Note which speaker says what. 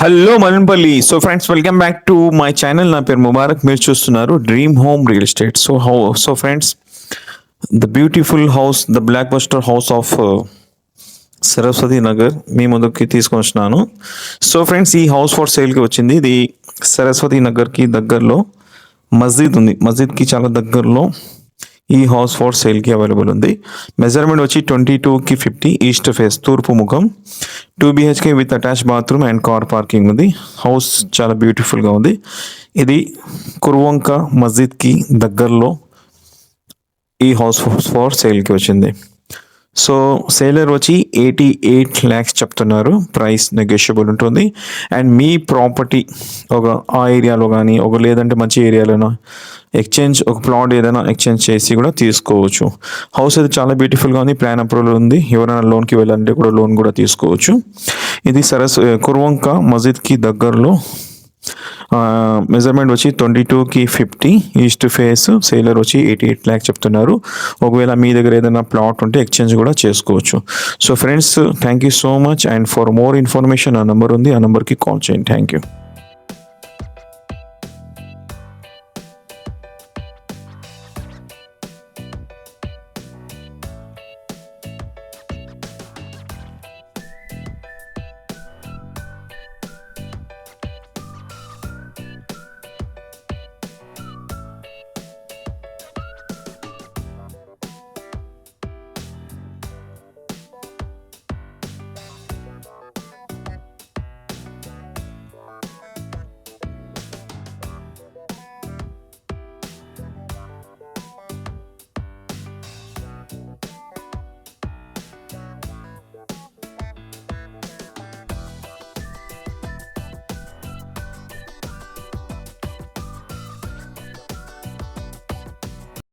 Speaker 1: Hello Madanapalle. So friends, welcome back to my channel. నా పేరు ముబారక్. మీరు చూస్తున్నారు dream home real estate. So friends, the beautiful house, the blockbuster house of Saraswati Nagar మీ ముందుకి తీసుకొని వచ్చినాను. సో ఫ్రెండ్స్, ఈ హౌస్ ఫర్ సేల్కి వచ్చింది. ఇది సరస్వతి నగర్కి దగ్గరలో మస్జిద్ ఉంది. మస్జిద్కి చాలా దగ్గరలో ఈ హౌస్ ఫర్ సేల్కి అవైలబుల్ ఉంది. మెజర్మెంట్ వచ్చి 22కి 50, ఈస్ట్ ఫేస్, తూర్పు ముఖం, 2 BHK with attach bathroom and car parking ఉంది. హౌస్ చాలా బ్యూటిఫుల్గా ఉంది. ఇది కుర్వంక మస్జిద్కి దగ్గరలో ఈ హౌస్ ఫర్ సేల్కి వచ్చింది. సో సేలర్ వచ్చి 88 lakhs చెప్తున్నారు. ప్రైస్ నెగోషియబుల్ ఉంటుంది. అండ్ మీ ప్రాపర్టీ ఆ ఏరియాలో కానీ లేదంటే మంచి ఏరియాలోనో ఎక్స్చేంజ్, ఒక ప్లాట్ ఏదైనా ఎక్స్చేంజ్ చేసి కూడా తీసుకోవచ్చు. హౌస్ అయితే చాలా బ్యూటిఫుల్గా ఉంది. ప్లాన్ అప్రూవల్ ఉంది. ఎవరైనా లోన్కి వెళ్ళాలంటే కూడా లోన్ కూడా తీసుకోవచ్చు. ఇది కుర్వంక మస్జిద్కి దగ్గరలో. మెజర్మెంట్ వచ్చి 22కి 50, ఈస్ట్ ఫేస్. సేలర్ వచ్చి 88 lakhs చెప్తున్నారు. ఒకవేళ మీ దగ్గర ఏదైనా ప్లాట్ ఉంటే ఎక్స్చేంజ్ కూడా చేసుకోవచ్చు. So friends, thank you so much. And for more information ఆ నెంబర్ ఉంది, ఆ నెంబర్కి కాల్ చేయండి. Thank you.